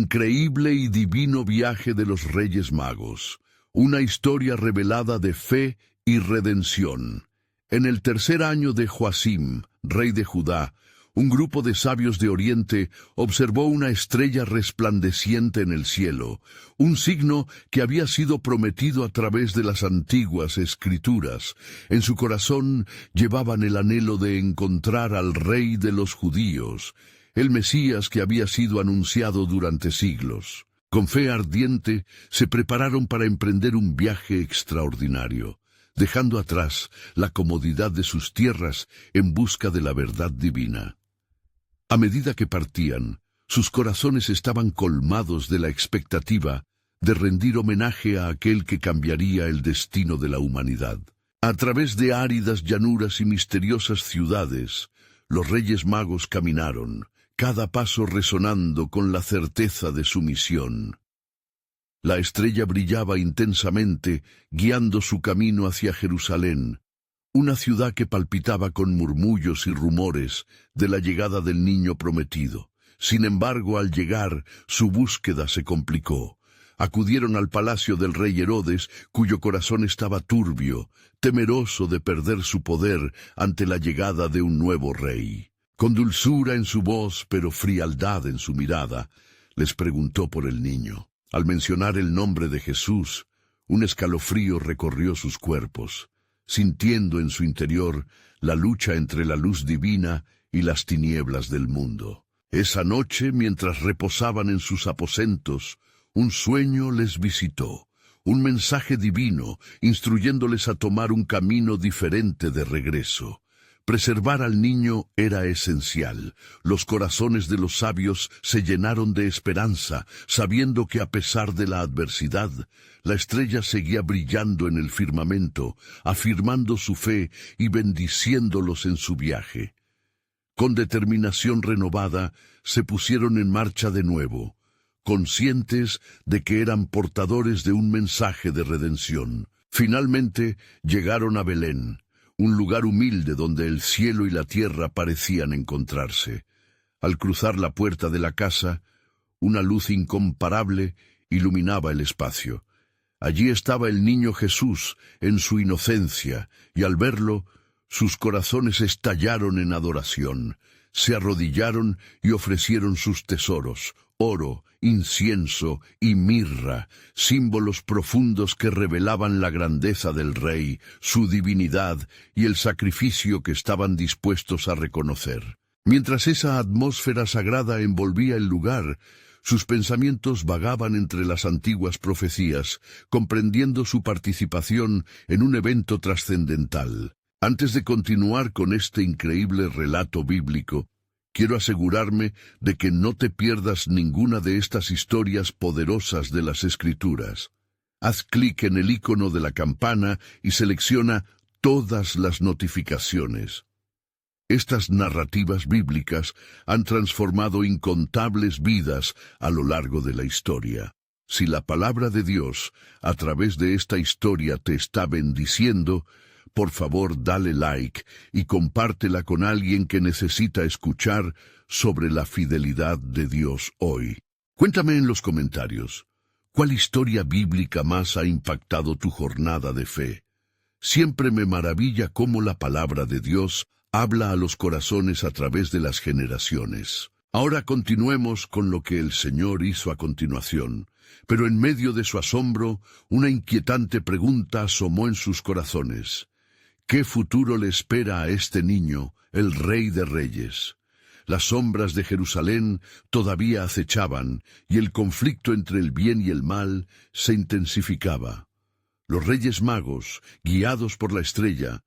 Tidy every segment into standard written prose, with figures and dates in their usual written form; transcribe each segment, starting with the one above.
increíble y divino viaje de los Reyes Magos, una historia revelada de fe y redención. En el tercer año de Joacim, rey de Judá, un grupo de sabios de Oriente observó una estrella resplandeciente en el cielo, un signo que había sido prometido a través de las antiguas escrituras. En su corazón llevaban el anhelo de encontrar al Rey de los judíos, el Mesías que había sido anunciado durante siglos. Con fe ardiente, se prepararon para emprender un viaje extraordinario, dejando atrás la comodidad de sus tierras en busca de la verdad divina. A medida que partían, sus corazones estaban colmados de la expectativa de rendir homenaje a aquel que cambiaría el destino de la humanidad. A través de áridas llanuras y misteriosas ciudades, los Reyes Magos caminaron, cada paso resonando con la certeza de su misión. La estrella brillaba intensamente, guiando su camino hacia Jerusalén, una ciudad que palpitaba con murmullos y rumores de la llegada del niño prometido. Sin embargo, al llegar, su búsqueda se complicó. Acudieron al palacio del rey Herodes, cuyo corazón estaba turbio, temeroso de perder su poder ante la llegada de un nuevo rey. Con dulzura en su voz, pero frialdad en su mirada, les preguntó por el niño. Al mencionar el nombre de Jesús, un escalofrío recorrió sus cuerpos, sintiendo en su interior la lucha entre la luz divina y las tinieblas del mundo. Esa noche, mientras reposaban en sus aposentos, un sueño les visitó, un mensaje divino, instruyéndoles a tomar un camino diferente de regreso. Preservar al niño era esencial. Los corazones de los sabios se llenaron de esperanza, sabiendo que a pesar de la adversidad, la estrella seguía brillando en el firmamento, afirmando su fe y bendiciéndolos en su viaje. Con determinación renovada, se pusieron en marcha de nuevo, conscientes de que eran portadores de un mensaje de redención. Finalmente llegaron a Belén, un lugar humilde donde el cielo y la tierra parecían encontrarse. Al cruzar la puerta de la casa, una luz incomparable iluminaba el espacio. Allí estaba el niño Jesús en su inocencia, y al verlo, sus corazones estallaron en adoración. Se arrodillaron y ofrecieron sus tesoros, oro, incienso y mirra, símbolos profundos que revelaban la grandeza del Rey, su divinidad y el sacrificio que estaban dispuestos a reconocer. Mientras esa atmósfera sagrada envolvía el lugar, sus pensamientos vagaban entre las antiguas profecías, comprendiendo su participación en un evento trascendental. Antes de continuar con este increíble relato bíblico, quiero asegurarme de que no te pierdas ninguna de estas historias poderosas de las Escrituras. Haz clic en el icono de la campana y selecciona todas las notificaciones. Estas narrativas bíblicas han transformado incontables vidas a lo largo de la historia. Si la palabra de Dios, a través de esta historia, te está bendiciendo, por favor, dale like y compártela con alguien que necesita escuchar sobre la fidelidad de Dios hoy. Cuéntame en los comentarios, ¿cuál historia bíblica más ha impactado tu jornada de fe? Siempre me maravilla cómo la palabra de Dios habla a los corazones a través de las generaciones. Ahora continuemos con lo que el Señor hizo a continuación. Pero en medio de su asombro, una inquietante pregunta asomó en sus corazones. ¿Qué futuro le espera a este niño, el Rey de Reyes? Las sombras de Jerusalén todavía acechaban, y el conflicto entre el bien y el mal se intensificaba. Los Reyes Magos, guiados por la estrella,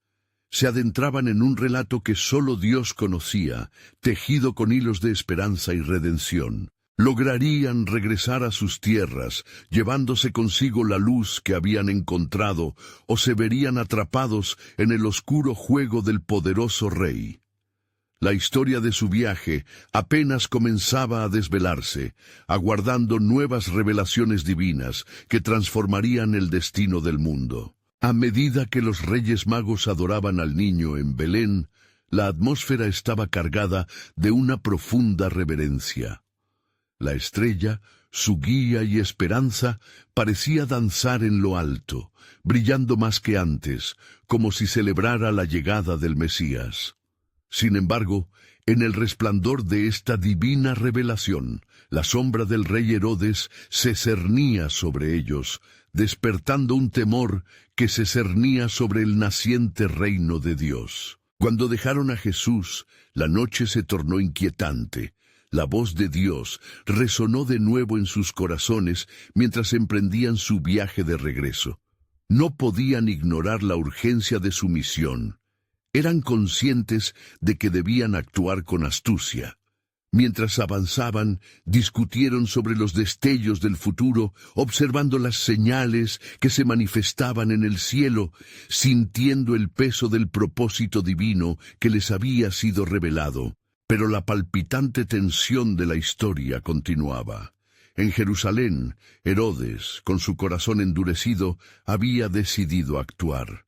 se adentraban en un relato que solo Dios conocía, tejido con hilos de esperanza y redención. Lograrían regresar a sus tierras, llevándose consigo la luz que habían encontrado, o se verían atrapados en el oscuro juego del poderoso rey. La historia de su viaje apenas comenzaba a desvelarse, aguardando nuevas revelaciones divinas que transformarían el destino del mundo. A medida que los Reyes Magos adoraban al niño en Belén, la atmósfera estaba cargada de una profunda reverencia. La estrella, su guía y esperanza, parecía danzar en lo alto, brillando más que antes, como si celebrara la llegada del Mesías. Sin embargo, en el resplandor de esta divina revelación, la sombra del rey Herodes se cernía sobre ellos, despertando un temor que se cernía sobre el naciente reino de Dios. Cuando dejaron a Jesús, la noche se tornó inquietante. La voz de Dios resonó de nuevo en sus corazones mientras emprendían su viaje de regreso. No podían ignorar la urgencia de su misión. Eran conscientes de que debían actuar con astucia. Mientras avanzaban, discutieron sobre los destellos del futuro, observando las señales que se manifestaban en el cielo, sintiendo el peso del propósito divino que les había sido revelado. Pero la palpitante tensión de la historia continuaba. En Jerusalén, Herodes, con su corazón endurecido, había decidido actuar.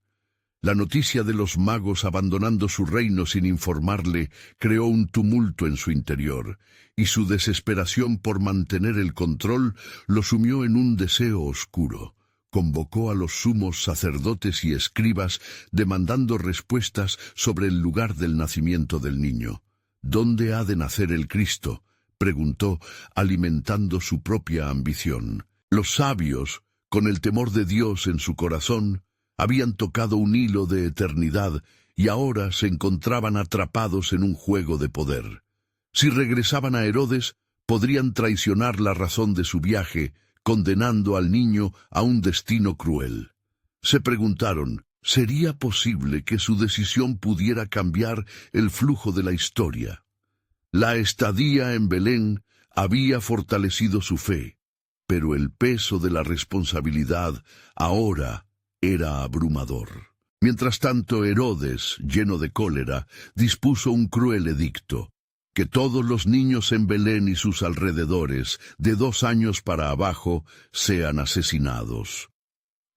La noticia de los magos abandonando su reino sin informarle creó un tumulto en su interior, y su desesperación por mantener el control lo sumió en un deseo oscuro. Convocó a los sumos sacerdotes y escribas demandando respuestas sobre el lugar del nacimiento del niño. ¿Dónde ha de nacer el Cristo?, preguntó, alimentando su propia ambición. Los sabios, con el temor de Dios en su corazón, habían tocado un hilo de eternidad y ahora se encontraban atrapados en un juego de poder. Si regresaban a Herodes, podrían traicionar la razón de su viaje, condenando al niño a un destino cruel. Se preguntaron, ¿sería posible que su decisión pudiera cambiar el flujo de la historia? La estadía en Belén había fortalecido su fe, pero el peso de la responsabilidad ahora era abrumador. Mientras tanto, Herodes, lleno de cólera, dispuso un cruel edicto: que todos los niños en Belén y sus alrededores, de 2 años para abajo, sean asesinados.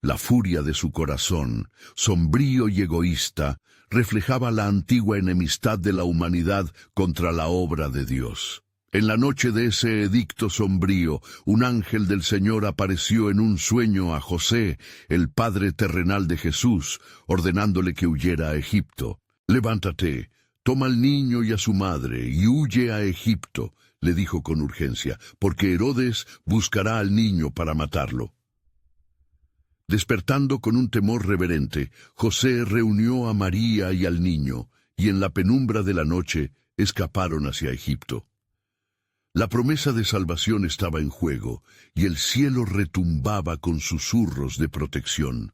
La furia de su corazón, sombrío y egoísta, reflejaba la antigua enemistad de la humanidad contra la obra de Dios. En la noche de ese edicto sombrío, un ángel del Señor apareció en un sueño a José, el padre terrenal de Jesús, ordenándole que huyera a Egipto. «Levántate, toma al niño y a su madre, y huye a Egipto», le dijo con urgencia, «porque Herodes buscará al niño para matarlo». Despertando con un temor reverente, José reunió a María y al niño, y en la penumbra de la noche escaparon hacia Egipto. La promesa de salvación estaba en juego, y el cielo retumbaba con susurros de protección.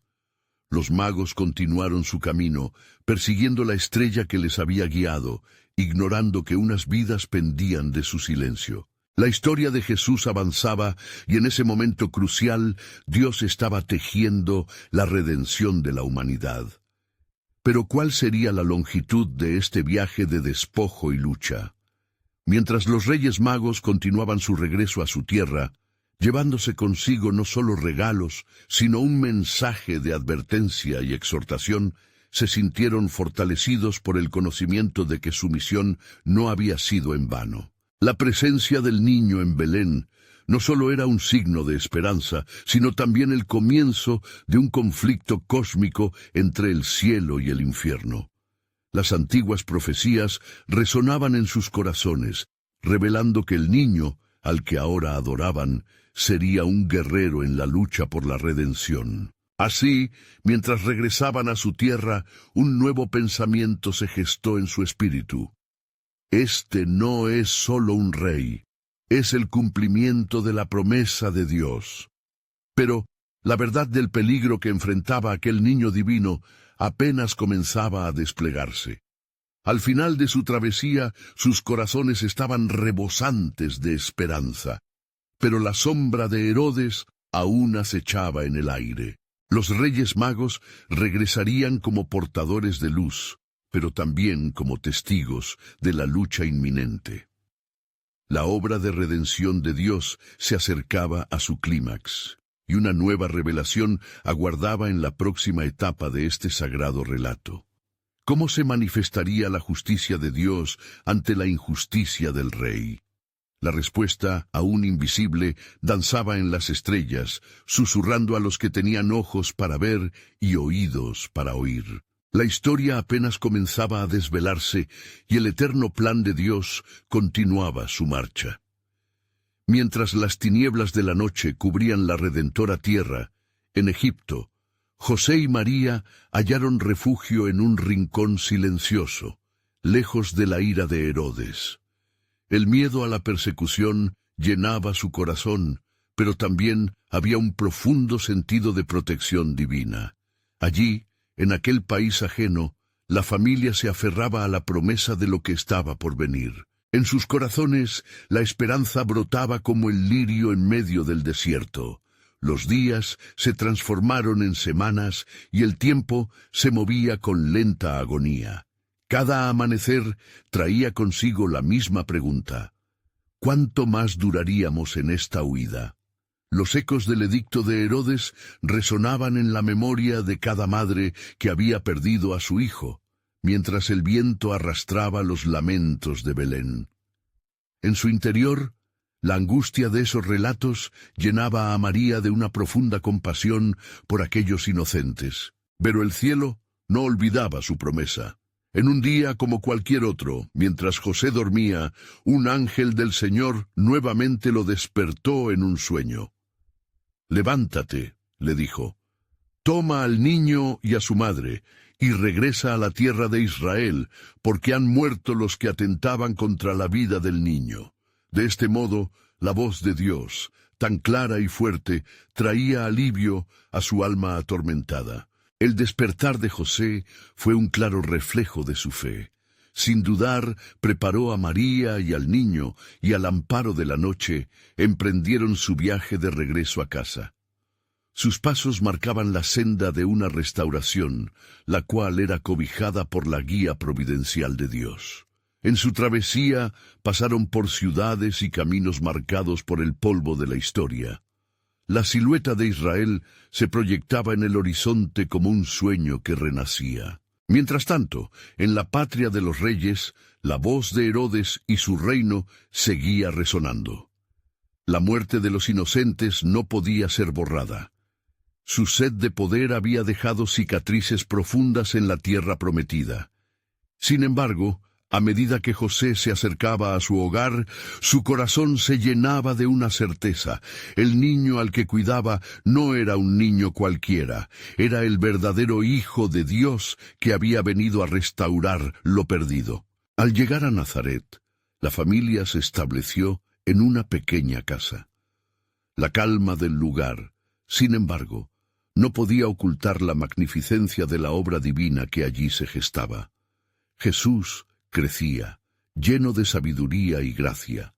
Los magos continuaron su camino, persiguiendo la estrella que les había guiado, ignorando que unas vidas pendían de su silencio. La historia de Jesús avanzaba, y en ese momento crucial, Dios estaba tejiendo la redención de la humanidad. Pero ¿cuál sería la longitud de este viaje de despojo y lucha? Mientras los Reyes Magos continuaban su regreso a su tierra, llevándose consigo no solo regalos, sino un mensaje de advertencia y exhortación, se sintieron fortalecidos por el conocimiento de que su misión no había sido en vano. La presencia del niño en Belén no solo era un signo de esperanza, sino también el comienzo de un conflicto cósmico entre el cielo y el infierno. Las antiguas profecías resonaban en sus corazones, revelando que el niño, al que ahora adoraban, sería un guerrero en la lucha por la redención. Así, mientras regresaban a su tierra, un nuevo pensamiento se gestó en su espíritu. Este no es solo un rey, es el cumplimiento de la promesa de Dios. Pero la verdad del peligro que enfrentaba aquel niño divino apenas comenzaba a desplegarse. Al final de su travesía, sus corazones estaban rebosantes de esperanza, pero la sombra de Herodes aún acechaba en el aire. Los Reyes Magos regresarían como portadores de luz, pero también como testigos de la lucha inminente. La obra de redención de Dios se acercaba a su clímax, y una nueva revelación aguardaba en la próxima etapa de este sagrado relato. ¿Cómo se manifestaría la justicia de Dios ante la injusticia del rey? La respuesta, aún invisible, danzaba en las estrellas, susurrando a los que tenían ojos para ver y oídos para oír. La historia apenas comenzaba a desvelarse y el eterno plan de Dios continuaba su marcha. Mientras las tinieblas de la noche cubrían la redentora tierra, en Egipto, José y María hallaron refugio en un rincón silencioso, lejos de la ira de Herodes. El miedo a la persecución llenaba su corazón, pero también había un profundo sentido de protección divina. Allí, en aquel país ajeno, la familia se aferraba a la promesa de lo que estaba por venir. En sus corazones, la esperanza brotaba como el lirio en medio del desierto. Los días se transformaron en semanas y el tiempo se movía con lenta agonía. Cada amanecer traía consigo la misma pregunta: ¿cuánto más duraríamos en esta huida? Los ecos del edicto de Herodes resonaban en la memoria de cada madre que había perdido a su hijo, mientras el viento arrastraba los lamentos de Belén. En su interior, la angustia de esos relatos llenaba a María de una profunda compasión por aquellos inocentes. Pero el cielo no olvidaba su promesa. En un día como cualquier otro, mientras José dormía, un ángel del Señor nuevamente lo despertó en un sueño. «Levántate», le dijo, «toma al niño y a su madre, y regresa a la tierra de Israel, porque han muerto los que atentaban contra la vida del niño». De este modo, la voz de Dios, tan clara y fuerte, traía alivio a su alma atormentada. El despertar de José fue un claro reflejo de su fe. Sin dudar, preparó a María y al niño, y al amparo de la noche, emprendieron su viaje de regreso a casa. Sus pasos marcaban la senda de una restauración, la cual era cobijada por la guía providencial de Dios. En su travesía pasaron por ciudades y caminos marcados por el polvo de la historia. La silueta de Israel se proyectaba en el horizonte como un sueño que renacía. Mientras tanto, en la patria de los reyes, la voz de Herodes y su reino seguía resonando. La muerte de los inocentes no podía ser borrada. Su sed de poder había dejado cicatrices profundas en la tierra prometida. Sin embargo, a medida que José se acercaba a su hogar, su corazón se llenaba de una certeza. El niño al que cuidaba no era un niño cualquiera, era el verdadero Hijo de Dios que había venido a restaurar lo perdido. Al llegar a Nazaret, la familia se estableció en una pequeña casa. La calma del lugar, sin embargo, no podía ocultar la magnificencia de la obra divina que allí se gestaba. Jesús crecía, lleno de sabiduría y gracia,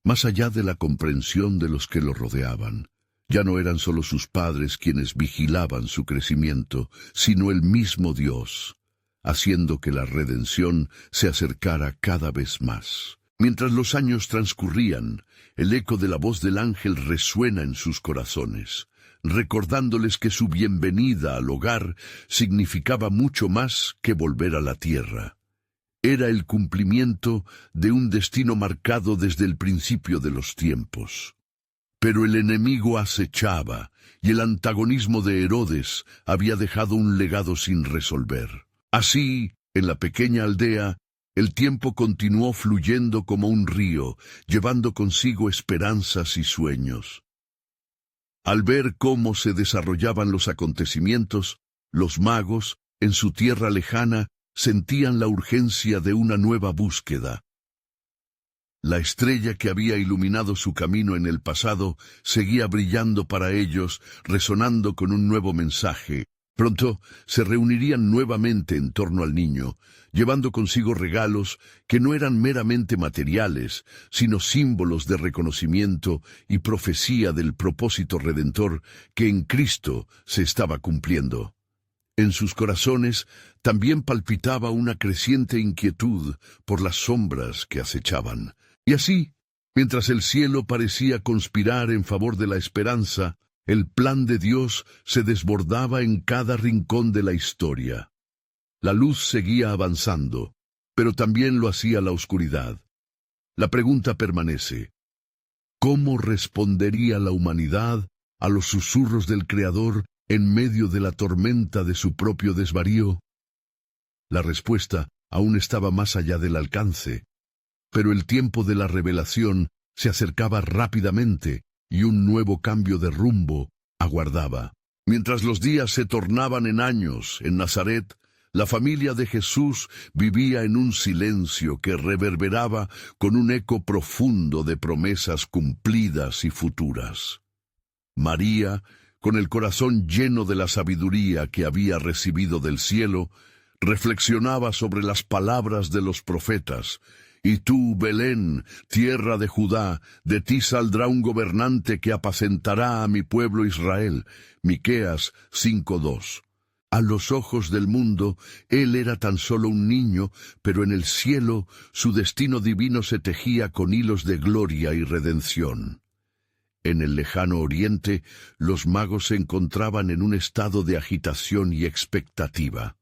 más allá de la comprensión de los que lo rodeaban. Ya no eran solo sus padres quienes vigilaban su crecimiento, sino el mismo Dios, haciendo que la redención se acercara cada vez más. Mientras los años transcurrían, el eco de la voz del ángel resuena en sus corazones, recordándoles que su bienvenida al hogar significaba mucho más que volver a la tierra. Era el cumplimiento de un destino marcado desde el principio de los tiempos. Pero el enemigo acechaba, y el antagonismo de Herodes había dejado un legado sin resolver. Así, en la pequeña aldea, el tiempo continuó fluyendo como un río, llevando consigo esperanzas y sueños. Al ver cómo se desarrollaban los acontecimientos, los magos, en su tierra lejana, sentían la urgencia de una nueva búsqueda. La estrella que había iluminado su camino en el pasado seguía brillando para ellos, resonando con un nuevo mensaje. Pronto se reunirían nuevamente en torno al niño, llevando consigo regalos que no eran meramente materiales, sino símbolos de reconocimiento y profecía del propósito redentor que en Cristo se estaba cumpliendo. En sus corazones también palpitaba una creciente inquietud por las sombras que acechaban. Y así, mientras el cielo parecía conspirar en favor de la esperanza, el plan de Dios se desbordaba en cada rincón de la historia. La luz seguía avanzando, pero también lo hacía la oscuridad. La pregunta permanece: ¿Cómo respondería la humanidad a los susurros del Creador en medio de la tormenta de su propio desvarío? La respuesta aún estaba más allá del alcance, pero el tiempo de la revelación se acercaba rápidamente y un nuevo cambio de rumbo aguardaba. Mientras los días se tornaban en años en Nazaret, la familia de Jesús vivía en un silencio que reverberaba con un eco profundo de promesas cumplidas y futuras. María, con el corazón lleno de la sabiduría que había recibido del cielo, reflexionaba sobre las palabras de los profetas. Y tú, Belén, tierra de Judá, de ti saldrá un gobernante que apacentará a mi pueblo Israel. Miqueas 5:2. A los ojos del mundo, él era tan solo un niño, pero en el cielo su destino divino se tejía con hilos de gloria y redención. En el lejano oriente, los magos se encontraban en un estado de agitación y expectativa.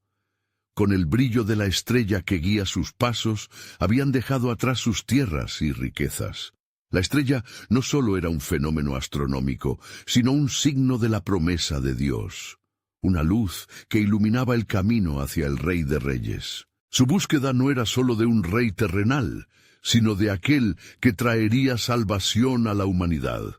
Con el brillo de la estrella que guía sus pasos, habían dejado atrás sus tierras y riquezas. La estrella no solo era un fenómeno astronómico, sino un signo de la promesa de Dios, una luz que iluminaba el camino hacia el Rey de Reyes. Su búsqueda no era solo de un rey terrenal, sino de aquel que traería salvación a la humanidad.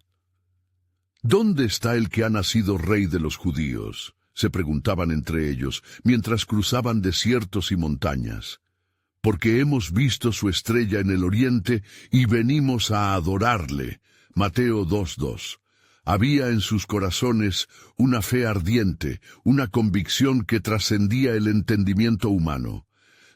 ¿Dónde está el que ha nacido Rey de los judíos?, se preguntaban entre ellos, mientras cruzaban desiertos y montañas. Porque hemos visto su estrella en el oriente y venimos a adorarle. Mateo 2:2. Había en sus corazones una fe ardiente, una convicción que trascendía el entendimiento humano.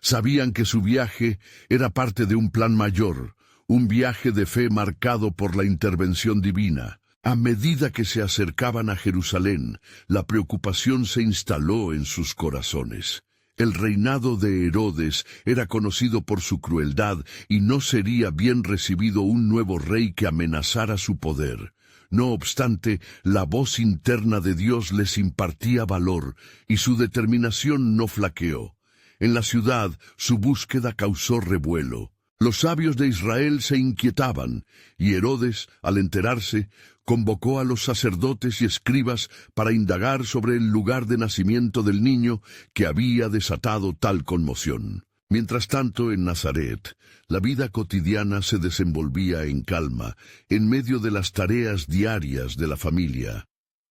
Sabían que su viaje era parte de un plan mayor, un viaje de fe marcado por la intervención divina. A medida que se acercaban a Jerusalén, la preocupación se instaló en sus corazones. El reinado de Herodes era conocido por su crueldad y no sería bien recibido un nuevo rey que amenazara su poder. No obstante, la voz interna de Dios les impartía valor y su determinación no flaqueó. En la ciudad, su búsqueda causó revuelo. Los sabios de Israel se inquietaban, y Herodes, al enterarse, convocó a los sacerdotes y escribas para indagar sobre el lugar de nacimiento del niño que había desatado tal conmoción. Mientras tanto, en Nazaret, la vida cotidiana se desenvolvía en calma, en medio de las tareas diarias de la familia.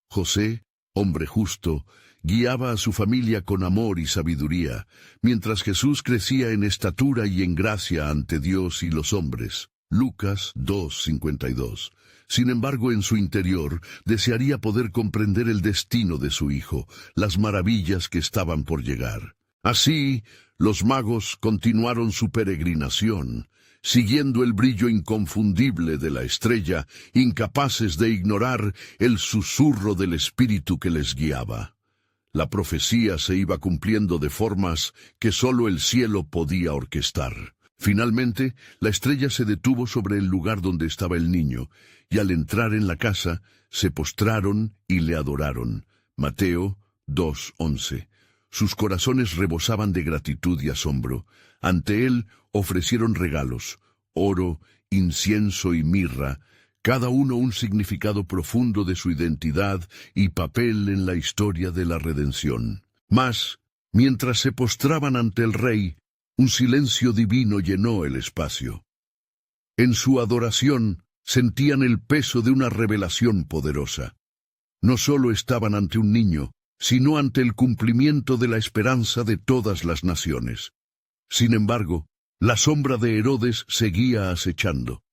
José, hombre justo, guiaba a su familia con amor y sabiduría, mientras Jesús crecía en estatura y en gracia ante Dios y los hombres. Lucas 2:52. Sin embargo, en su interior, desearía poder comprender el destino de su hijo, las maravillas que estaban por llegar. Así, los magos continuaron su peregrinación, siguiendo el brillo inconfundible de la estrella, incapaces de ignorar el susurro del Espíritu que les guiaba. La profecía se iba cumpliendo de formas que sólo el cielo podía orquestar. Finalmente, la estrella se detuvo sobre el lugar donde estaba el niño, y al entrar en la casa, se postraron y le adoraron. Mateo 2:11. Sus corazones rebosaban de gratitud y asombro. Ante él ofrecieron regalos, oro, incienso y mirra, cada uno un significado profundo de su identidad y papel en la historia de la redención. Mas, mientras se postraban ante el rey, un silencio divino llenó el espacio. En su adoración sentían el peso de una revelación poderosa. No solo estaban ante un niño, sino ante el cumplimiento de la esperanza de todas las naciones. Sin embargo, la sombra de Herodes seguía acechando.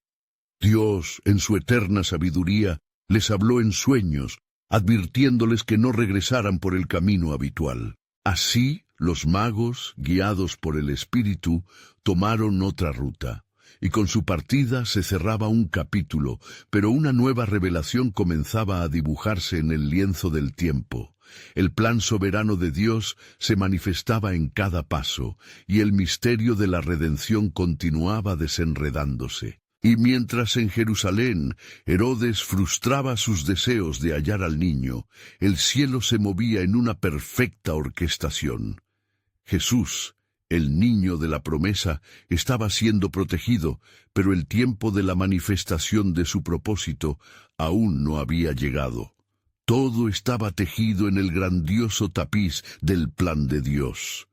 Dios, en su eterna sabiduría, les habló en sueños, advirtiéndoles que no regresaran por el camino habitual. Así, los magos, guiados por el Espíritu, tomaron otra ruta, y con su partida se cerraba un capítulo, pero una nueva revelación comenzaba a dibujarse en el lienzo del tiempo. El plan soberano de Dios se manifestaba en cada paso, y el misterio de la redención continuaba desenredándose. Y mientras en Jerusalén Herodes frustraba sus deseos de hallar al niño, el cielo se movía en una perfecta orquestación. Jesús, El niño de la promesa estaba siendo protegido, pero el tiempo de la manifestación de su propósito aún no había llegado. Todo estaba tejido en el grandioso tapiz del plan de Dios.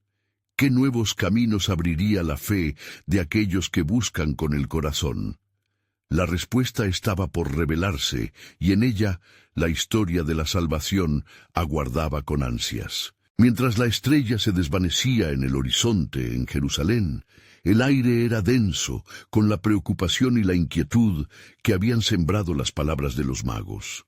¿Qué nuevos caminos abriría la fe de aquellos que buscan con el corazón? La respuesta estaba por revelarse, y en ella la historia de la salvación aguardaba con ansias. Mientras la estrella se desvanecía en el horizonte en Jerusalén, el aire era denso con la preocupación y la inquietud que habían sembrado las palabras de los magos.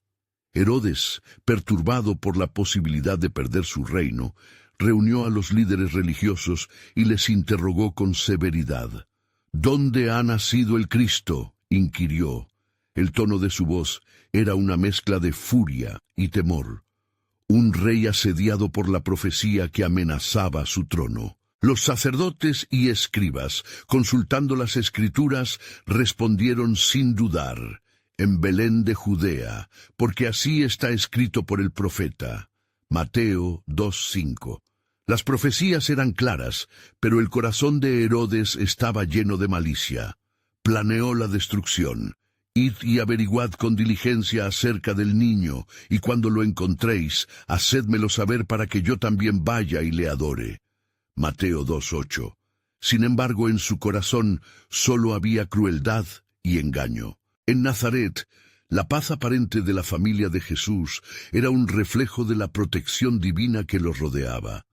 Herodes, perturbado por la posibilidad de perder su reino, reunió a los líderes religiosos y les interrogó con severidad. «¿Dónde ha nacido el Cristo?», inquirió. El tono de su voz era una mezcla de furia y temor. Un rey asediado por la profecía que amenazaba su trono. Los sacerdotes y escribas, consultando las Escrituras, respondieron sin dudar: «En Belén de Judea, porque así está escrito por el profeta». Mateo 2:5. Las profecías eran claras, pero el corazón de Herodes estaba lleno de malicia. Planeó la destrucción. «Id y averiguad con diligencia acerca del niño, y cuando lo encontréis, hacédmelo saber para que yo también vaya y le adore». Mateo 2:8. Sin embargo, en su corazón solo había crueldad y engaño. En Nazaret, la paz aparente de la familia de Jesús era un reflejo de la protección divina que los rodeaba,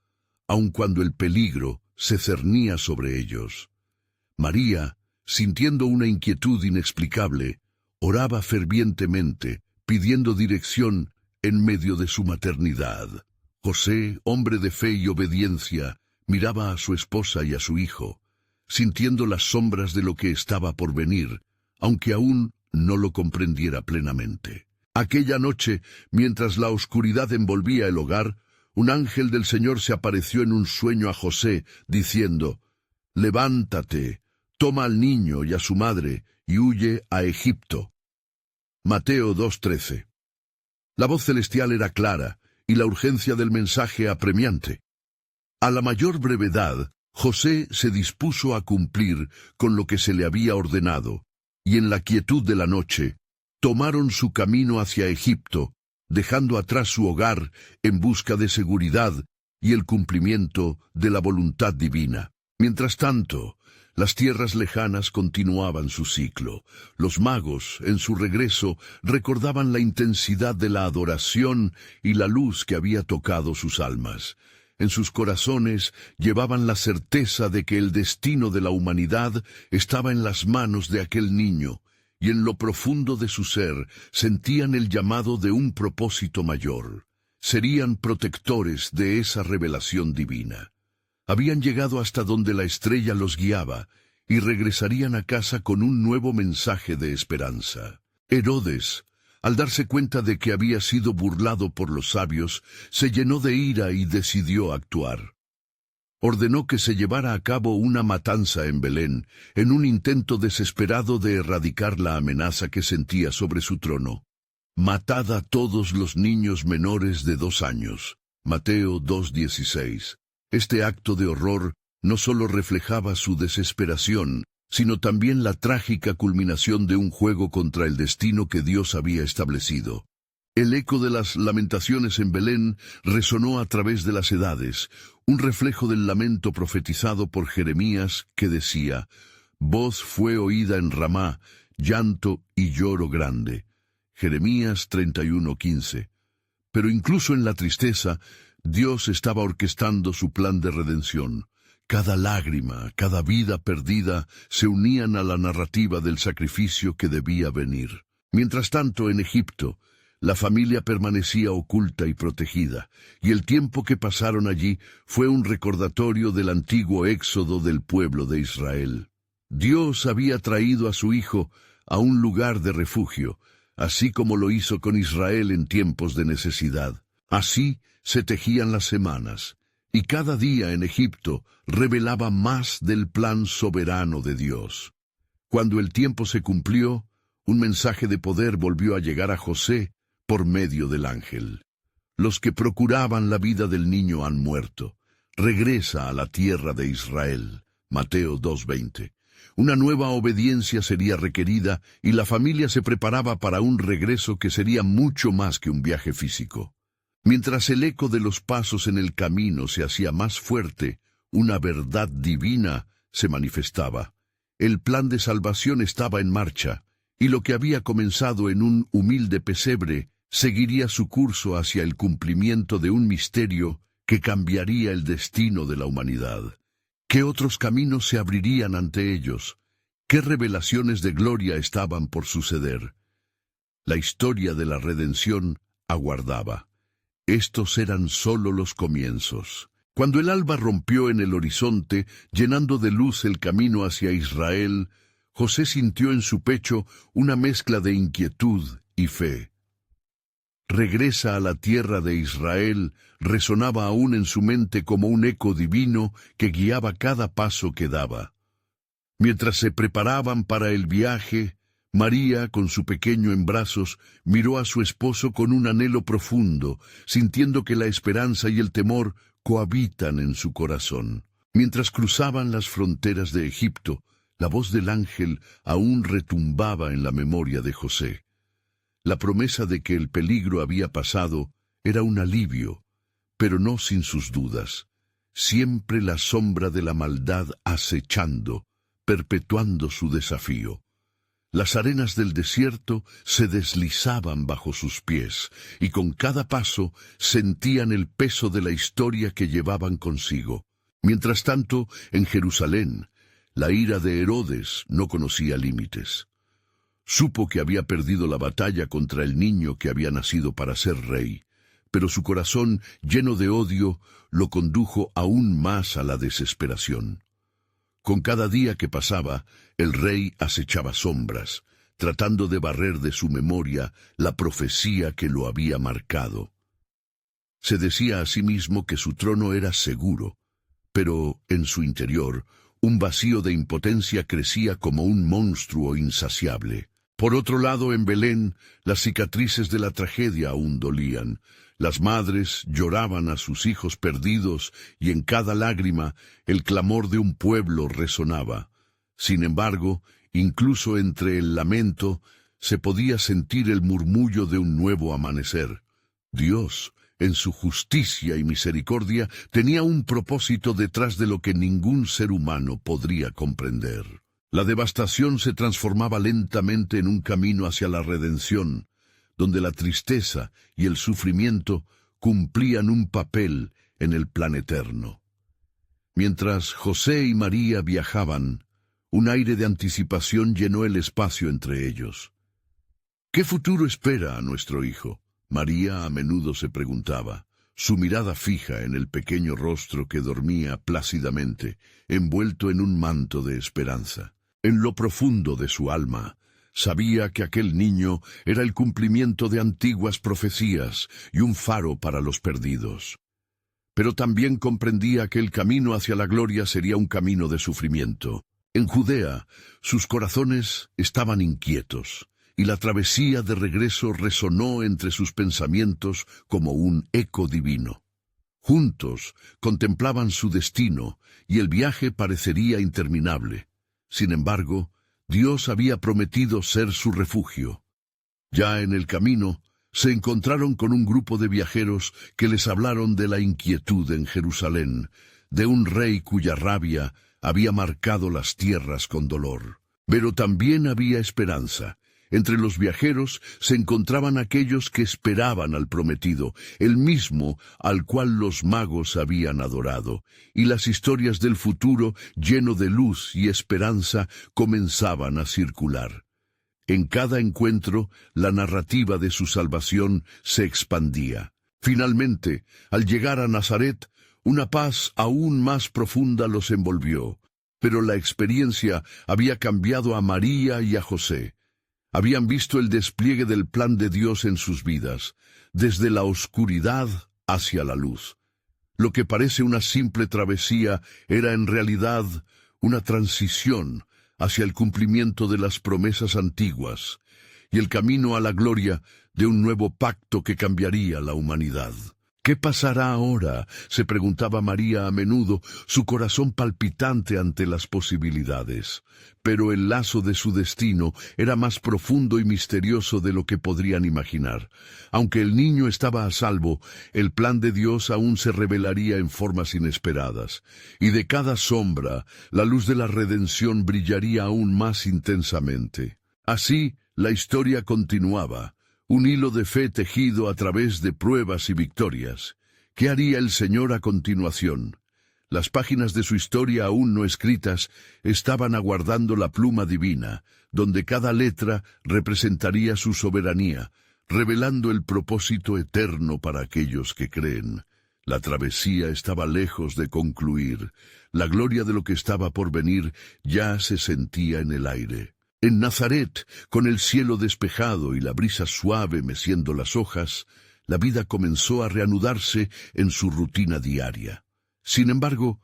aun cuando el peligro se cernía sobre ellos. María, sintiendo una inquietud inexplicable, oraba fervientemente, pidiendo dirección en medio de su maternidad. José, hombre de fe y obediencia, miraba a su esposa y a su hijo, sintiendo las sombras de lo que estaba por venir, aunque aún no lo comprendiera plenamente. Aquella noche, mientras la oscuridad envolvía el hogar, un ángel del Señor se apareció en un sueño a José, diciendo: «Levántate, toma al niño y a su madre, y huye a Egipto». Mateo 2:13. La voz celestial era clara, y la urgencia del mensaje apremiante. A la mayor brevedad, José se dispuso a cumplir con lo que se le había ordenado, y en la quietud de la noche, tomaron su camino hacia Egipto, dejando atrás su hogar en busca de seguridad y el cumplimiento de la voluntad divina. Mientras tanto, las tierras lejanas continuaban su ciclo. Los magos, en su regreso, recordaban la intensidad de la adoración y la luz que había tocado sus almas. En sus corazones llevaban la certeza de que el destino de la humanidad estaba en las manos de aquel niño, y en lo profundo de su ser sentían el llamado de un propósito mayor. Serían protectores de esa revelación divina. Habían llegado hasta donde la estrella los guiaba, y regresarían a casa con un nuevo mensaje de esperanza. Herodes, al darse cuenta de que había sido burlado por los sabios, se llenó de ira y decidió actuar. Ordenó que se llevara a cabo una matanza en Belén, en un intento desesperado de erradicar la amenaza que sentía sobre su trono. «Matad a todos los niños menores de 2 años». Mateo 2:16. Este acto de horror no solo reflejaba su desesperación, sino también la trágica culminación de un juego contra el destino que Dios había establecido. El eco de las lamentaciones en Belén resonó a través de las edades, un reflejo del lamento profetizado por Jeremías que decía: «Voz fue oída en Ramá, llanto y lloro grande». Jeremías 31:15. Pero incluso en la tristeza, Dios estaba orquestando su plan de redención. Cada lágrima, cada vida perdida se unían a la narrativa del sacrificio que debía venir. Mientras tanto, en Egipto, la familia permanecía oculta y protegida, y el tiempo que pasaron allí fue un recordatorio del antiguo éxodo del pueblo de Israel. Dios había traído a su hijo a un lugar de refugio, así como lo hizo con Israel en tiempos de necesidad. Así se tejían las semanas, y cada día en Egipto revelaba más del plan soberano de Dios. Cuando el tiempo se cumplió, un mensaje de poder volvió a llegar a José por medio del ángel. «Los que procuraban la vida del niño han muerto. Regresa a la tierra de Israel. Mateo 2:20. Una nueva obediencia sería requerida y la familia se preparaba para un regreso que sería mucho más que un viaje físico. Mientras el eco de los pasos en el camino se hacía más fuerte, una verdad divina se manifestaba. El plan de salvación estaba en marcha, y lo que había comenzado en un humilde pesebre seguiría su curso hacia el cumplimiento de un misterio que cambiaría el destino de la humanidad. ¿Qué otros caminos se abrirían ante ellos? ¿Qué revelaciones de gloria estaban por suceder? La historia de la redención aguardaba. Estos eran solo los comienzos. Cuando el alba rompió en el horizonte, llenando de luz el camino hacia Israel, José sintió en su pecho una mezcla de inquietud y fe. Regresa a la tierra de Israel resonaba aún en su mente como un eco divino que guiaba cada paso que daba. Mientras se preparaban para el viaje, María, con su pequeño en brazos, miró a su esposo con un anhelo profundo, sintiendo que la esperanza y el temor cohabitan en su corazón. Mientras cruzaban las fronteras de Egipto, la voz del ángel aún retumbaba en la memoria de José. La promesa de que el peligro había pasado era un alivio, pero no sin sus dudas. Siempre la sombra de la maldad acechando, perpetuando su desafío. Las arenas del desierto se deslizaban bajo sus pies, y con cada paso sentían el peso de la historia que llevaban consigo. Mientras tanto, en Jerusalén, la ira de Herodes no conocía límites. Supo que había perdido la batalla contra el niño que había nacido para ser rey, pero su corazón, lleno de odio, lo condujo aún más a la desesperación. Con cada día que pasaba, el rey acechaba sombras, tratando de barrer de su memoria la profecía que lo había marcado. Se decía a sí mismo que su trono era seguro, pero en su interior, un vacío de impotencia crecía como un monstruo insaciable. Por otro lado, en Belén, las cicatrices de la tragedia aún dolían. Las madres lloraban a sus hijos perdidos y en cada lágrima el clamor de un pueblo resonaba. Sin embargo, incluso entre el lamento, se podía sentir el murmullo de un nuevo amanecer. Dios, en su justicia y misericordia, tenía un propósito detrás de lo que ningún ser humano podría comprender. La devastación se transformaba lentamente en un camino hacia la redención, donde la tristeza y el sufrimiento cumplían un papel en el plan eterno. Mientras José y María viajaban, un aire de anticipación llenó el espacio entre ellos. ¿Qué futuro espera a nuestro hijo? María a menudo se preguntaba, su mirada fija en el pequeño rostro que dormía plácidamente, envuelto en un manto de esperanza. En lo profundo de su alma, sabía que aquel niño era el cumplimiento de antiguas profecías y un faro para los perdidos. Pero también comprendía que el camino hacia la gloria sería un camino de sufrimiento. En Judea, sus corazones estaban inquietos, y la travesía de regreso resonó entre sus pensamientos como un eco divino. Juntos contemplaban su destino, y el viaje parecería interminable. Sin embargo, Dios había prometido ser su refugio. Ya en el camino, se encontraron con un grupo de viajeros que les hablaron de la inquietud en Jerusalén, de un rey cuya rabia había marcado las tierras con dolor. Pero también había esperanza. Entre los viajeros se encontraban aquellos que esperaban al prometido, el mismo al cual los magos habían adorado, y las historias del futuro, lleno de luz y esperanza, comenzaban a circular. En cada encuentro, la narrativa de su salvación se expandía. Finalmente, al llegar a Nazaret, una paz aún más profunda los envolvió. Pero la experiencia había cambiado a María y a José. Habían visto el despliegue del plan de Dios en sus vidas, desde la oscuridad hacia la luz. Lo que parece una simple travesía era en realidad una transición hacia el cumplimiento de las promesas antiguas y el camino a la gloria de un nuevo pacto que cambiaría la humanidad. ¿Qué pasará ahora?, se preguntaba María a menudo, su corazón palpitante ante las posibilidades. Pero el lazo de su destino era más profundo y misterioso de lo que podrían imaginar. Aunque el niño estaba a salvo, el plan de Dios aún se revelaría en formas inesperadas. Y de cada sombra, la luz de la redención brillaría aún más intensamente. Así, la historia continuaba. Un hilo de fe tejido a través de pruebas y victorias. ¿Qué haría el Señor a continuación? Las páginas de su historia aún no escritas estaban aguardando la pluma divina, donde cada letra representaría su soberanía, revelando el propósito eterno para aquellos que creen. La travesía estaba lejos de concluir. La gloria de lo que estaba por venir ya se sentía en el aire. En Nazaret, con el cielo despejado y la brisa suave meciendo las hojas, la vida comenzó a reanudarse en su rutina diaria. Sin embargo,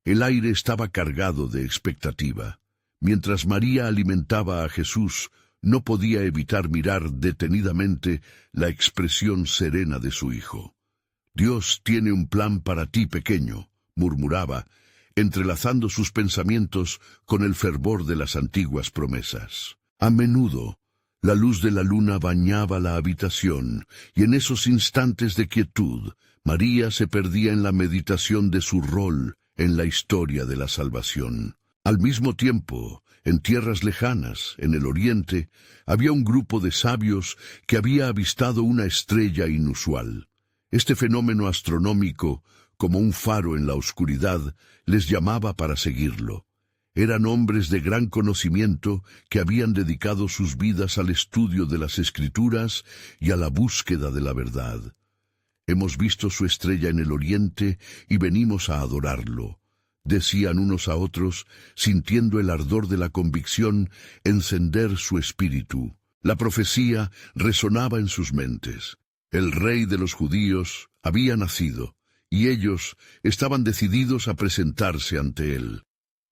el aire estaba cargado de expectativa. Mientras María alimentaba a Jesús, no podía evitar mirar detenidamente la expresión serena de su hijo. «Dios tiene un plan para ti, pequeño», murmuraba, entrelazando sus pensamientos con el fervor de las antiguas promesas. A menudo, la luz de la luna bañaba la habitación, y en esos instantes de quietud, María se perdía en la meditación de su rol en la historia de la salvación. Al mismo tiempo, en tierras lejanas, en el oriente, había un grupo de sabios que había avistado una estrella inusual. Este fenómeno astronómico, como un faro en la oscuridad, les llamaba para seguirlo. Eran hombres de gran conocimiento que habían dedicado sus vidas al estudio de las Escrituras y a la búsqueda de la verdad. «Hemos visto su estrella en el oriente y venimos a adorarlo», decían unos a otros, sintiendo el ardor de la convicción encender su espíritu. La profecía resonaba en sus mentes. El rey de los judíos había nacido, y ellos estaban decididos a presentarse ante él.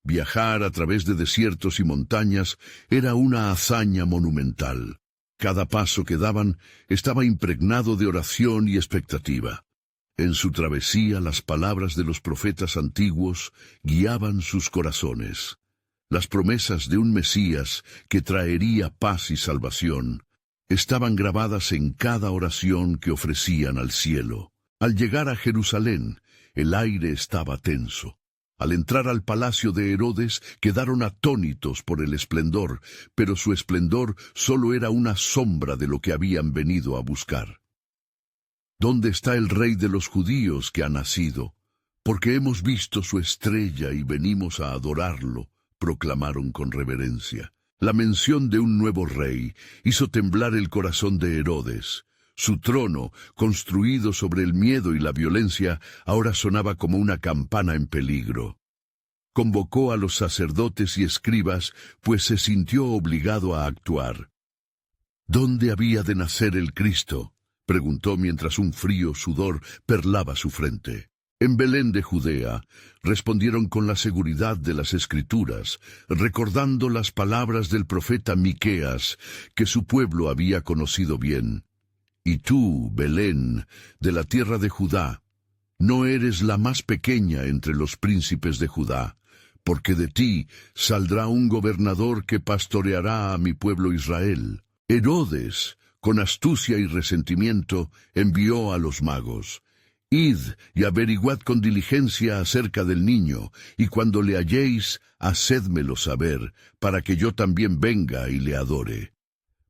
Viajar a través de desiertos y montañas era una hazaña monumental. Cada paso que daban estaba impregnado de oración y expectativa. En su travesía las palabras de los profetas antiguos guiaban sus corazones. Las promesas de un Mesías que traería paz y salvación estaban grabadas en cada oración que ofrecían al cielo. Al llegar a Jerusalén, el aire estaba tenso. Al entrar al palacio de Herodes, quedaron atónitos por el esplendor, pero su esplendor solo era una sombra de lo que habían venido a buscar. «¿Dónde está el rey de los judíos que ha nacido? Porque hemos visto su estrella y venimos a adorarlo», proclamaron con reverencia. La mención de un nuevo rey hizo temblar el corazón de Herodes. Su trono, construido sobre el miedo y la violencia, ahora sonaba como una campana en peligro. Convocó a los sacerdotes y escribas, pues se sintió obligado a actuar. «¿Dónde había de nacer el Cristo?», preguntó mientras un frío sudor perlaba su frente. «En Belén de Judea», respondieron con la seguridad de las Escrituras, recordando las palabras del profeta Miqueas, que su pueblo había conocido bien. «Y tú, Belén, de la tierra de Judá, no eres la más pequeña entre los príncipes de Judá, porque de ti saldrá un gobernador que pastoreará a mi pueblo Israel». Herodes, con astucia y resentimiento, envió a los magos. «Id y averiguad con diligencia acerca del niño, y cuando le halléis, hacédmelo saber, para que yo también venga y le adore».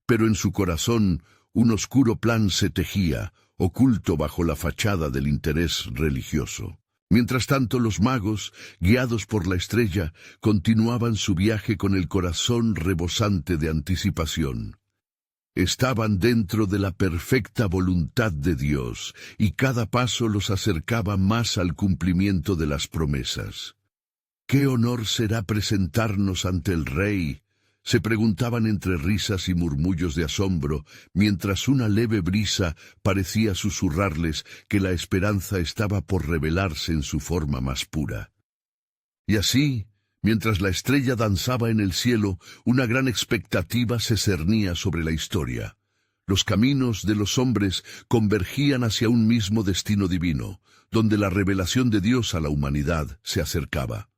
Pero en su corazón un oscuro plan se tejía, oculto bajo la fachada del interés religioso. Mientras tanto, los magos, guiados por la estrella, continuaban su viaje con el corazón rebosante de anticipación. Estaban dentro de la perfecta voluntad de Dios, y cada paso los acercaba más al cumplimiento de las promesas. «¿Qué honor será presentarnos ante el Rey?», se preguntaban entre risas y murmullos de asombro, mientras una leve brisa parecía susurrarles que la esperanza estaba por revelarse en su forma más pura. Y así, mientras la estrella danzaba en el cielo, una gran expectativa se cernía sobre la historia. Los caminos de los hombres convergían hacia un mismo destino divino, donde la revelación de Dios a la humanidad se acercaba.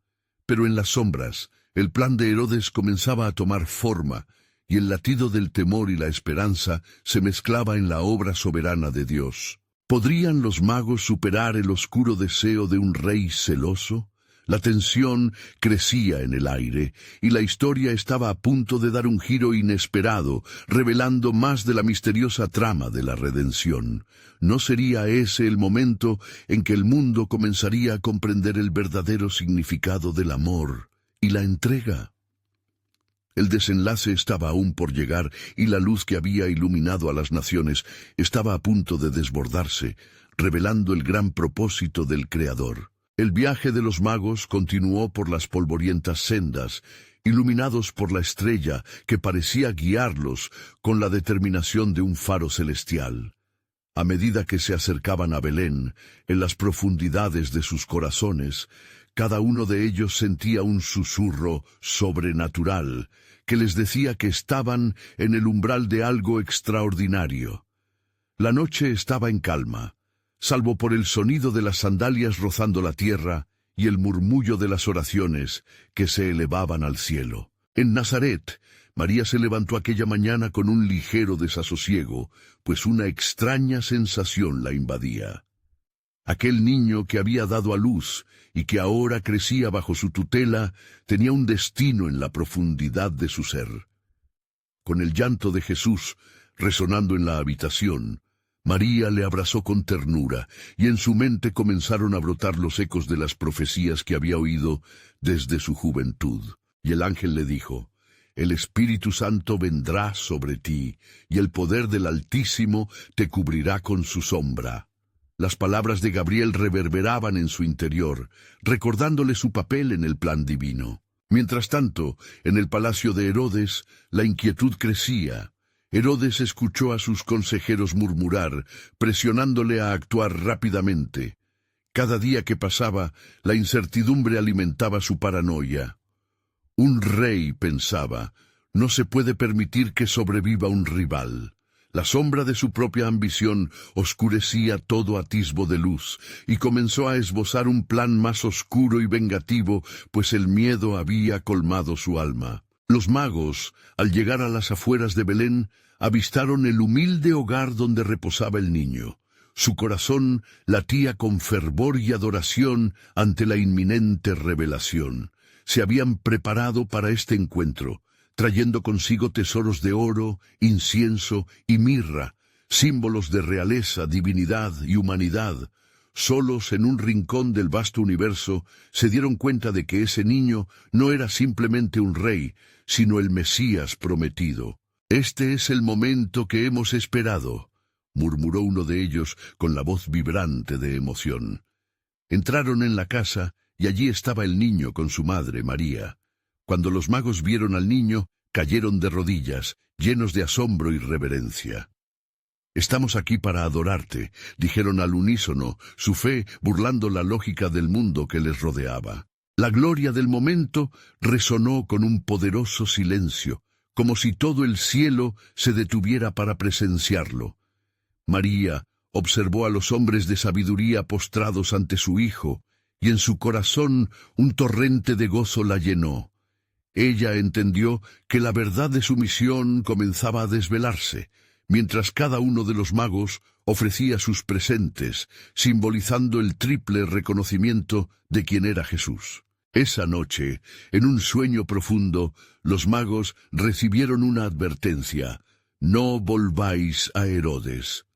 Pero en las sombras, el plan de Herodes comenzaba a tomar forma, y el latido del temor y la esperanza se mezclaba en la obra soberana de Dios. ¿Podrían los magos superar el oscuro deseo de un rey celoso? La tensión crecía en el aire, y la historia estaba a punto de dar un giro inesperado, revelando más de la misteriosa trama de la redención. ¿No sería ese el momento en que el mundo comenzaría a comprender el verdadero significado del amor y la entrega? El desenlace estaba aún por llegar, y la luz que había iluminado a las naciones estaba a punto de desbordarse, revelando el gran propósito del Creador. El viaje de los magos continuó por las polvorientas sendas, iluminados por la estrella que parecía guiarlos con la determinación de un faro celestial. A medida que se acercaban a Belén, en las profundidades de sus corazones, cada uno de ellos sentía un susurro sobrenatural que les decía que estaban en el umbral de algo extraordinario. La noche estaba en calma, salvo por el sonido de las sandalias rozando la tierra y el murmullo de las oraciones que se elevaban al cielo. En Nazaret, María se levantó aquella mañana con un ligero desasosiego, pues una extraña sensación la invadía. Aquel niño que había dado a luz y que ahora crecía bajo su tutela tenía un destino en la profundidad de su ser. Con el llanto de Jesús resonando en la habitación, María le abrazó con ternura, y en su mente comenzaron a brotar los ecos de las profecías que había oído desde su juventud. Y el ángel le dijo: «El Espíritu Santo vendrá sobre ti, y el poder del Altísimo te cubrirá con su sombra». Las palabras de Gabriel reverberaban en su interior, recordándole su papel en el plan divino. Mientras tanto, en el palacio de Herodes, la inquietud crecía. Herodes escuchó a sus consejeros murmurar, presionándole a actuar rápidamente. Cada día que pasaba, la incertidumbre alimentaba su paranoia. Un rey, pensaba, no se puede permitir que sobreviva un rival. La sombra de su propia ambición oscurecía todo atisbo de luz, y comenzó a esbozar un plan más oscuro y vengativo, pues el miedo había colmado su alma. Los magos, al llegar a las afueras de Belén, avistaron el humilde hogar donde reposaba el niño. Su corazón latía con fervor y adoración ante la inminente revelación. Se habían preparado para este encuentro, trayendo consigo tesoros de oro, incienso y mirra, símbolos de realeza, divinidad y humanidad. Solos en un rincón del vasto universo, se dieron cuenta de que ese niño no era simplemente un rey, sino el Mesías prometido. «Este es el momento que hemos esperado», murmuró uno de ellos con la voz vibrante de emoción. Entraron en la casa, y allí estaba el niño con su madre, María. Cuando los magos vieron al niño, cayeron de rodillas, llenos de asombro y reverencia. «Estamos aquí para adorarte», dijeron al unísono, su fe burlando la lógica del mundo que les rodeaba. La gloria del momento resonó con un poderoso silencio, como si todo el cielo se detuviera para presenciarlo. María observó a los hombres de sabiduría postrados ante su hijo, y en su corazón un torrente de gozo la llenó. Ella entendió que la verdad de su misión comenzaba a desvelarse, mientras cada uno de los magos ofrecía sus presentes, simbolizando el triple reconocimiento de quién era Jesús. Esa noche, en un sueño profundo, los magos recibieron una advertencia: «No volváis a Herodes».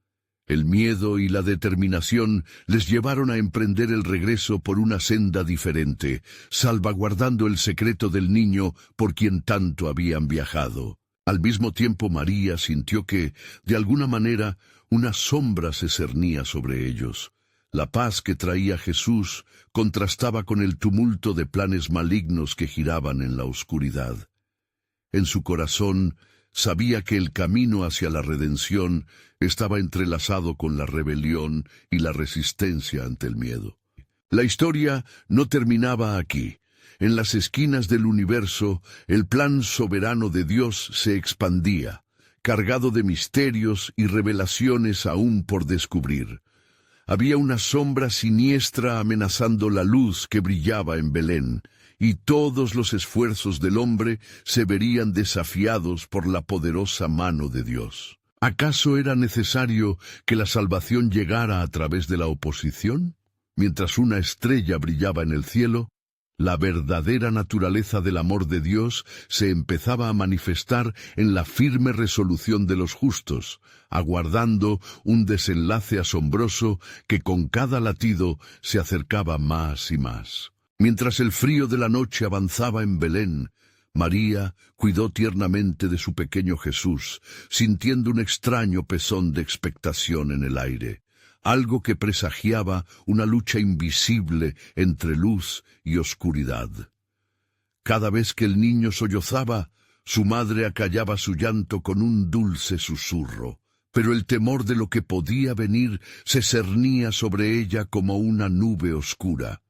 El miedo y la determinación les llevaron a emprender el regreso por una senda diferente, salvaguardando el secreto del niño por quien tanto habían viajado. Al mismo tiempo María sintió que, de alguna manera, una sombra se cernía sobre ellos. La paz que traía Jesús contrastaba con el tumulto de planes malignos que giraban en la oscuridad. En su corazón sabía que el camino hacia la redención estaba entrelazado con la rebelión y la resistencia ante el miedo. La historia no terminaba aquí. En las esquinas del universo, el plan soberano de Dios se expandía. cargado de misterios y revelaciones aún por descubrir. Había una sombra siniestra amenazando la luz que brillaba en Belén, y todos los esfuerzos del hombre se verían desafiados por la poderosa mano de Dios. ¿Acaso era necesario que la salvación llegara a través de la oposición? Mientras una estrella brillaba en el cielo, la verdadera naturaleza del amor de Dios se empezaba a manifestar en la firme resolución de los justos, aguardando un desenlace asombroso que con cada latido se acercaba más y más. Mientras el frío de la noche avanzaba en Belén, María cuidó tiernamente de su pequeño Jesús, sintiendo un extraño pezón de expectación en el aire, algo que presagiaba una lucha invisible entre luz y oscuridad. Cada vez que el niño sollozaba, su madre acallaba su llanto con un dulce susurro, pero el temor de lo que podía venir se cernía sobre ella como una nube oscura.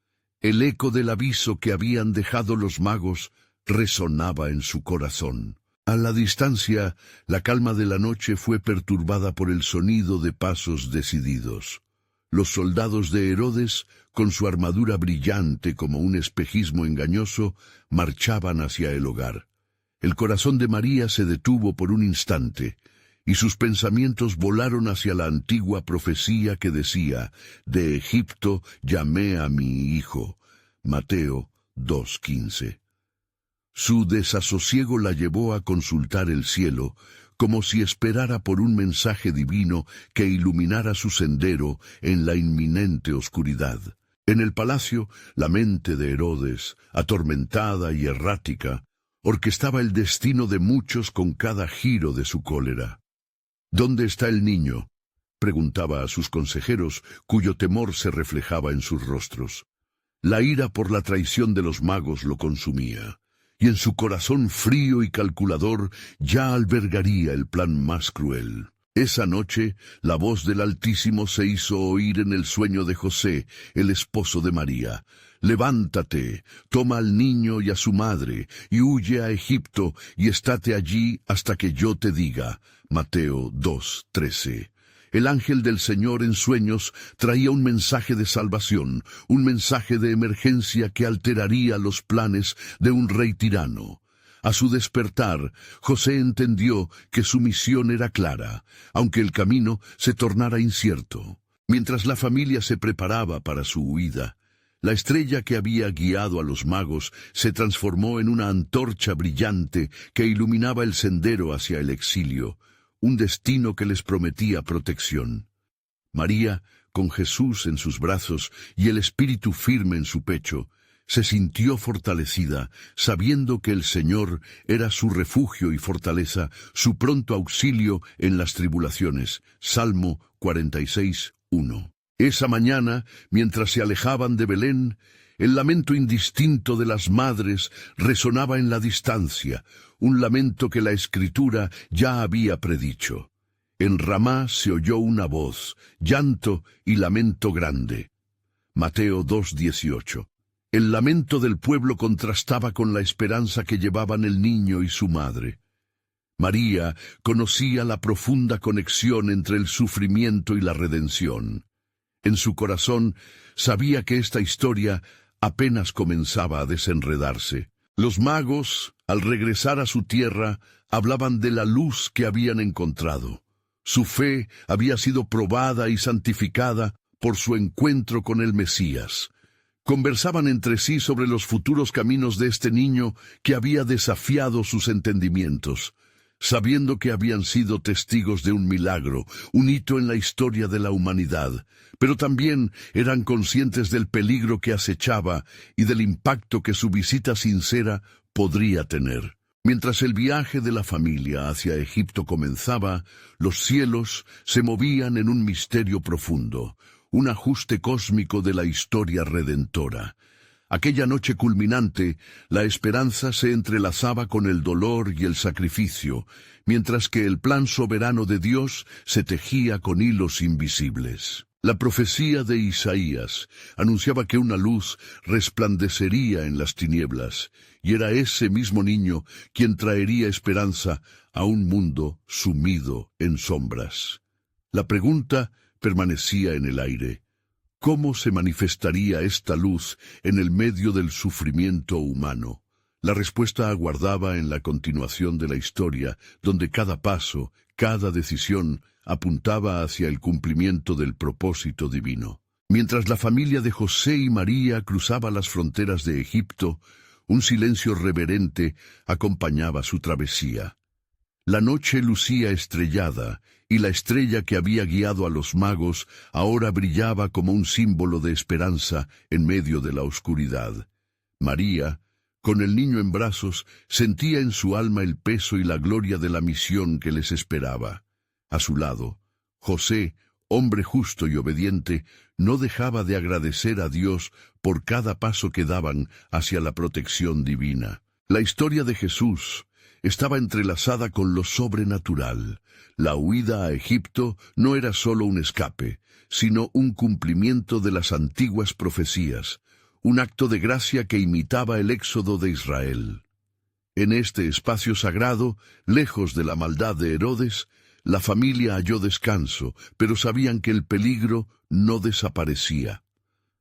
El eco del aviso que habían dejado los magos resonaba en su corazón. A la distancia, la calma de la noche fue perturbada por el sonido de pasos decididos. Los soldados de Herodes, con su armadura brillante como un espejismo engañoso, marchaban hacia el hogar. El corazón de María se detuvo por un instante, y sus pensamientos volaron hacia la antigua profecía que decía: «De Egipto llamé a mi hijo». Mateo 2:15. Su desasosiego la llevó a consultar el cielo, como si esperara por un mensaje divino que iluminara su sendero en la inminente oscuridad. En el palacio, la mente de Herodes, atormentada y errática, orquestaba el destino de muchos con cada giro de su cólera. «¿Dónde está el niño?», preguntaba a sus consejeros, cuyo temor se reflejaba en sus rostros. La ira por la traición de los magos lo consumía, y en su corazón frío y calculador ya albergaría el plan más cruel. Esa noche, la voz del Altísimo se hizo oír en el sueño de José, el esposo de María. «Levántate, toma al niño y a su madre, y huye a Egipto, y estate allí hasta que yo te diga». Mateo 2:13. El ángel del Señor en sueños traía un mensaje de salvación, un mensaje de emergencia que alteraría los planes de un rey tirano. A su despertar, José entendió que su misión era clara, aunque el camino se tornara incierto. Mientras la familia se preparaba para su huida, la estrella que había guiado a los magos se transformó en una antorcha brillante que iluminaba el sendero hacia el exilio, un destino que les prometía protección. María, con Jesús en sus brazos y el espíritu firme en su pecho, se sintió fortalecida, sabiendo que el Señor era su refugio y fortaleza, su pronto auxilio en las tribulaciones. Salmo 46:1. Esa mañana, mientras se alejaban de Belén, el lamento indistinto de las madres resonaba en la distancia, un lamento que la Escritura ya había predicho. En Ramá se oyó una voz, llanto y lamento grande. Mateo 2:18. El lamento del pueblo contrastaba con la esperanza que llevaban el niño y su madre. María conocía la profunda conexión entre el sufrimiento y la redención. En su corazón sabía que esta historia apenas comenzaba a desenredarse. Los magos, al regresar a su tierra, hablaban de la luz que habían encontrado. Su fe había sido probada y santificada por su encuentro con el Mesías. Conversaban entre sí sobre los futuros caminos de este niño que había desafiado sus entendimientos, sabiendo que habían sido testigos de un milagro, un hito en la historia de la humanidad, pero también eran conscientes del peligro que acechaba y del impacto que su visita sincera podría tener. Mientras el viaje de la familia hacia Egipto comenzaba, los cielos se movían en un misterio profundo, un ajuste cósmico de la historia redentora. Aquella noche culminante, la esperanza se entrelazaba con el dolor y el sacrificio, mientras que el plan soberano de Dios se tejía con hilos invisibles. La profecía de Isaías anunciaba que una luz resplandecería en las tinieblas, y era ese mismo niño quien traería esperanza a un mundo sumido en sombras. La pregunta permanecía en el aire: ¿cómo se manifestaría esta luz en el medio del sufrimiento humano? La respuesta aguardaba en la continuación de la historia, donde cada paso, cada decisión, apuntaba hacia el cumplimiento del propósito divino. Mientras la familia de José y María cruzaba las fronteras de Egipto, un silencio reverente acompañaba su travesía. La noche lucía estrellada, y la estrella que había guiado a los magos ahora brillaba como un símbolo de esperanza en medio de la oscuridad. María, con el niño en brazos, sentía en su alma el peso y la gloria de la misión que les esperaba. A su lado, José, hombre justo y obediente, no dejaba de agradecer a Dios por cada paso que daban hacia la protección divina. La historia de Jesús estaba entrelazada con lo sobrenatural. La huida a Egipto no era solo un escape, sino un cumplimiento de las antiguas profecías, un acto de gracia que imitaba el éxodo de Israel. En este espacio sagrado, lejos de la maldad de Herodes, la familia halló descanso, pero sabían que el peligro no desaparecía.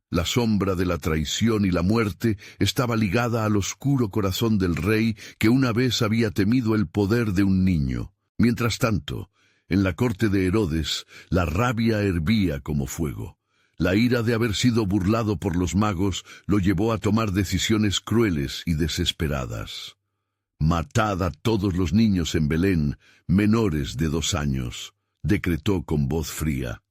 La sombra de la traición y la muerte estaba ligada al oscuro corazón del rey que una vez había temido el poder de un niño. Mientras tanto, en la corte de Herodes, la rabia hervía como fuego. La ira de haber sido burlado por los magos lo llevó a tomar decisiones crueles y desesperadas. «Matad a todos los niños en Belén, menores de 2 años», decretó con voz fría.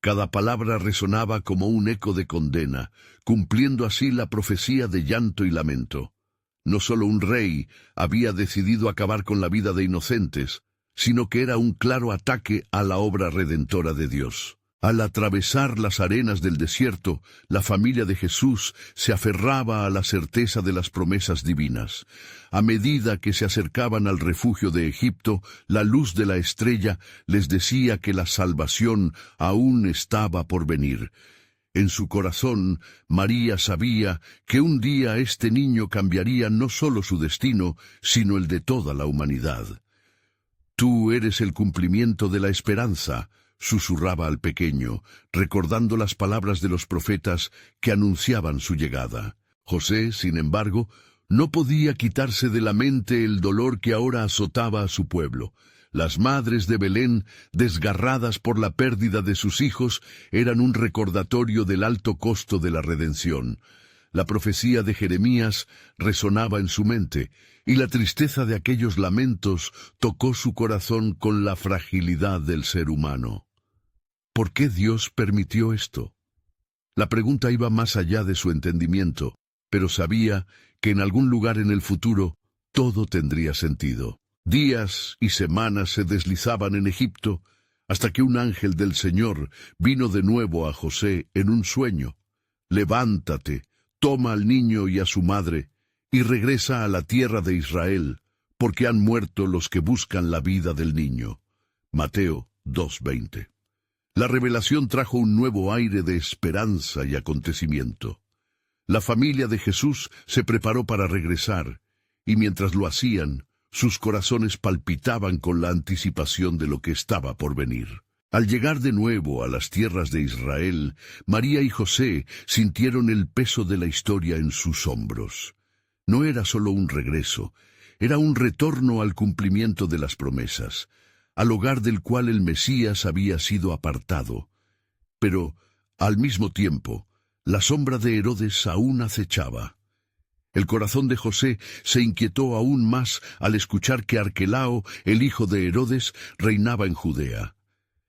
Cada palabra resonaba como un eco de condena, cumpliendo así la profecía de llanto y lamento. No solo un rey había decidido acabar con la vida de inocentes, sino que era un claro ataque a la obra redentora de Dios. Al atravesar las arenas del desierto, la familia de Jesús se aferraba a la certeza de las promesas divinas. A medida que se acercaban al refugio de Egipto, la luz de la estrella les decía que la salvación aún estaba por venir. En su corazón, María sabía que un día este niño cambiaría no solo su destino, sino el de toda la humanidad. «Tú eres el cumplimiento de la esperanza», susurraba al pequeño, recordando las palabras de los profetas que anunciaban su llegada. José, sin embargo, no podía quitarse de la mente el dolor que ahora azotaba a su pueblo. Las madres de Belén, desgarradas por la pérdida de sus hijos, eran un recordatorio del alto costo de la redención. La profecía de Jeremías resonaba en su mente, y la tristeza de aquellos lamentos tocó su corazón con la fragilidad del ser humano. ¿Por qué Dios permitió esto? La pregunta iba más allá de su entendimiento, pero sabía que en algún lugar en el futuro todo tendría sentido. Días y semanas se deslizaban en Egipto, hasta que un ángel del Señor vino de nuevo a José en un sueño. «Levántate, toma al niño y a su madre, y regresa a la tierra de Israel, porque han muerto los que buscan la vida del niño». Mateo 2:20. La revelación trajo un nuevo aire de esperanza y acontecimiento. La familia de Jesús se preparó para regresar, y mientras lo hacían, sus corazones palpitaban con la anticipación de lo que estaba por venir. Al llegar de nuevo a las tierras de Israel, María y José sintieron el peso de la historia en sus hombros. No era solo un regreso, era un retorno al cumplimiento de las promesas, al hogar del cual el Mesías había sido apartado. Pero, al mismo tiempo, la sombra de Herodes aún acechaba. El corazón de José se inquietó aún más al escuchar que Arquelao, el hijo de Herodes, reinaba en Judea.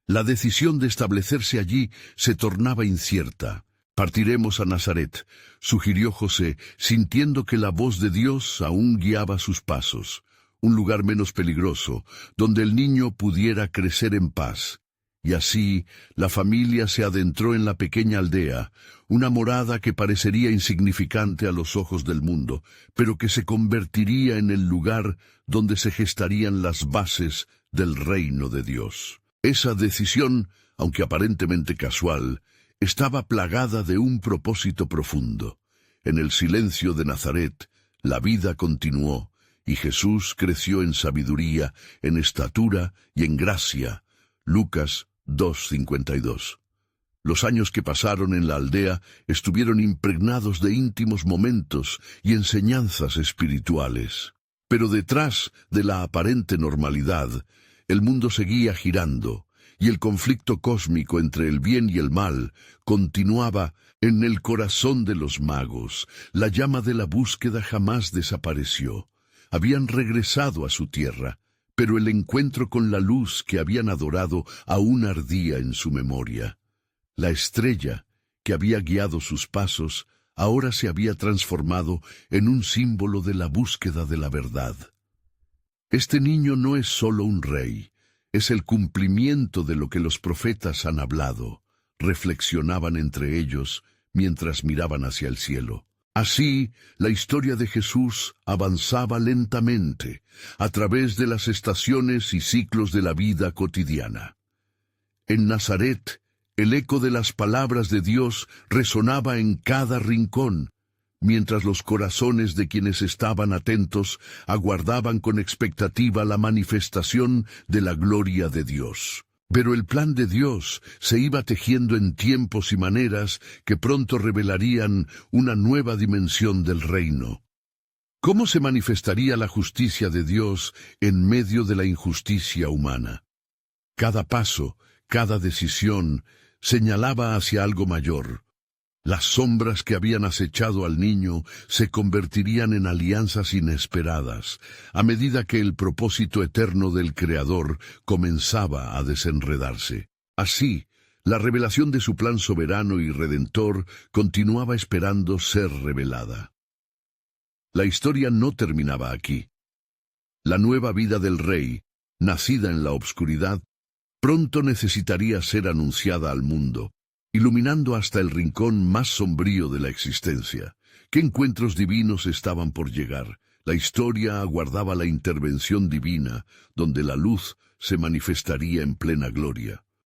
La decisión de establecerse allí se tornaba incierta. «Partiremos a Nazaret», sugirió José, sintiendo que la voz de Dios aún guiaba sus pasos. Un lugar menos peligroso, donde el niño pudiera crecer en paz. Y así, la familia se adentró en la pequeña aldea, una morada que parecería insignificante a los ojos del mundo, pero que se convertiría en el lugar donde se gestarían las bases del reino de Dios. Esa decisión aunque aparentemente casual, estaba plagada de un propósito profundo. En el silencio de Nazaret, la vida continuó, y Jesús creció en sabiduría, en estatura y en gracia. Lucas 2:52. Los años que pasaron en la aldea estuvieron impregnados de íntimos momentos y enseñanzas espirituales. Pero detrás de la aparente normalidad, el mundo seguía girando, y el conflicto cósmico entre el bien y el mal continuaba. En el corazón de los magos, la llama de la búsqueda jamás desapareció. Habían regresado a su tierra, pero el encuentro con la luz que habían adorado aún ardía en su memoria. La estrella que había guiado sus pasos ahora se había transformado en un símbolo de la búsqueda de la verdad. Este niño no es solo un rey, es el cumplimiento de lo que los profetas han hablado, reflexionaban entre ellos mientras miraban hacia el cielo. Así, la historia de Jesús avanzaba lentamente, a través de las estaciones y ciclos de la vida cotidiana. En Nazaret, el eco de las palabras de Dios resonaba en cada rincón, mientras los corazones de quienes estaban atentos aguardaban con expectativa la manifestación de la gloria de Dios. Pero el plan de Dios se iba tejiendo en tiempos y maneras que pronto revelarían una nueva dimensión del reino. ¿Cómo se manifestaría la justicia de Dios en medio de la injusticia humana? Cada paso, cada decisión, señalaba hacia algo mayor. Las sombras que habían acechado al niño se convertirían en alianzas inesperadas, a medida que el propósito eterno del Creador comenzaba a desenredarse. Así, la revelación de su plan soberano y redentor continuaba esperando ser revelada. La historia no terminaba aquí. La nueva vida del rey, nacida en la obscuridad, pronto necesitaría ser anunciada al mundo, iluminando hasta el rincón más sombrío de la existencia. ¿Qué encuentros divinos estaban por llegar? La historia aguardaba la intervención divina, donde la luz se manifestaría en plena gloria.